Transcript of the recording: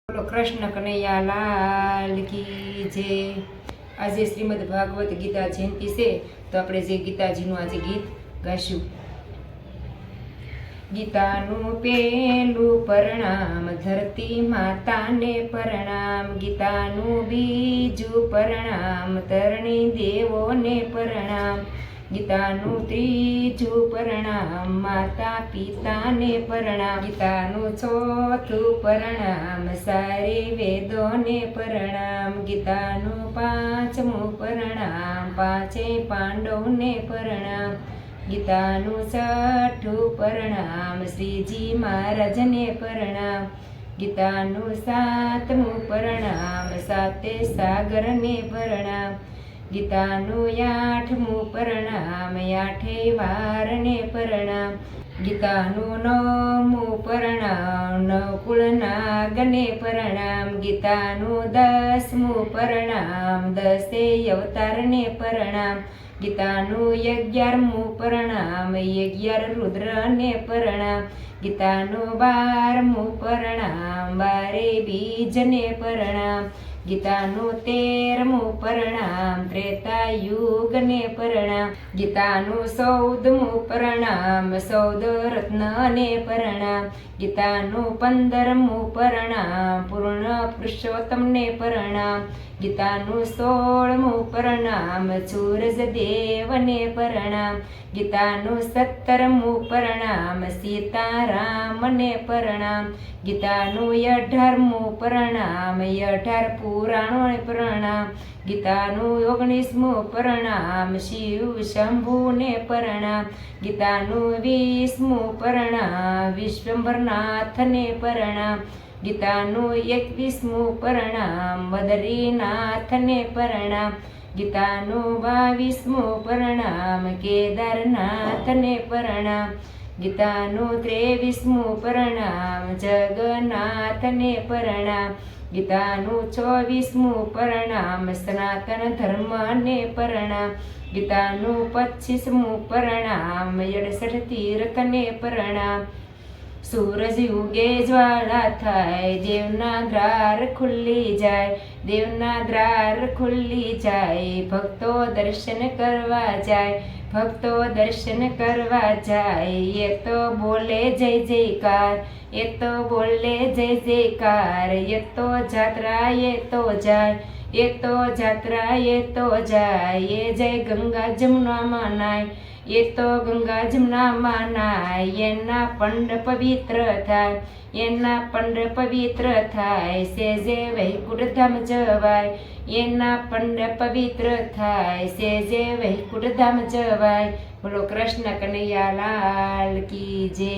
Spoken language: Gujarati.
બોલો કૃષ્ણ કનૈયા લાલ કી જય। આજે શ્રીમદ ભાગવત ગીતા જયંતિ છે, તો આપણે જે ગીતાજીનું આજે ગીત ગાશું। ગીતાનું પેલું પરણામ ધરતી માતાને પરણામ, ગીતાનું બીજું પરણામ ધરણી દેવોને પરણામ, ગીતાનું ત્રીજું પરણામ માતા પિતાને પરણામ, ગીતાનું ચોથું પરણામ સારે વેદોને પરણામ, ગીતાનું પાંચમું પરણામ પાંચે પાંડવોને પરણામ, ગીતાનું છઠ્ઠું પરણામ શ્રીજી મહારાજને પરણામ, ગીતાનું સાતમું પરણામ સાતે સાગરને પરણામ, ગીતાનું આઠમું પરણામ આઠે વારને પરણામ, ગીતાનું નવમું પરણામ નવકુળ નાગને પરણામ, ગીતાનું દસમું પરણામ દસે અવતારને પરણામ, ગીતાનું 11મું પરણામ 11 રુદ્રને પરણામ, ગીતાનું 12મું પરણામ 12 બીજને પરણામ, ગીતાનું 13મું પરણામ ત્રેતાયુગને પરણામ, ગીતાનું 14મું પરણામ 14 રત્નને પરણામ, ગીતાનું 15મું પરણામ પૂર્ણ પુરુષોત્તમને પરણામ, ગીતાનું 16મું પરણામ સૂરજ દેવને પરણામ, ગીતાનું 17મું પરણામ સીતારામને પરણામ, ગીતાનું 18મું પરણામ 18 પુરાણોને પરણામ, ગીતાનું 19મું પરણામ શિવ શંભુને પરણામ, ગીતાનું 20મું પરણામ વિશ્વંભરનાથને પરણામ, ગીતાનું 21મું પરણામ બદ્રીનાથને પરણામ, ગીતાનું 22મું પરણામ કેદારનાથને પરણામ, ગીતાનું 23મું પરણામ જગન્નાથને પરણામ, ગીતાનું 24મું પરણામ સનાતન ધર્મને પરણામ, ગીતાનું 25મું પરણામ 68 તીર્થને પરણામ, સૂરજ ઉગે જ્વાળા થાય દેવના દ્વાર ખુલ્લી જાય, દેવના દ્વાર ખુલ્લી જાય ભક્તો દર્શન કરવા જાય, ભક્તો દર્શન કરવા જાય, એ તો બોલે જય જયકાર, એ તો બોલે જય જયકાર, એ તો જાત્રા એ તો જાય, એ તો જાત્રા એ તો જાય, એ જય ગંગા જમુનામાં નાય, એ તો ગંગા જમુનામાં નાય, એના પંડ પવિત્ર થાય, એના પંડ પવિત્ર થાય, સેજે વૈકુંઠ ધામ જવાય, એના પંડ પવિત્ર થાય, સેજે વૈકુંઠ ધામ જવાય। બોલો કૃષ્ણ કનૈયા લાલ કી જય।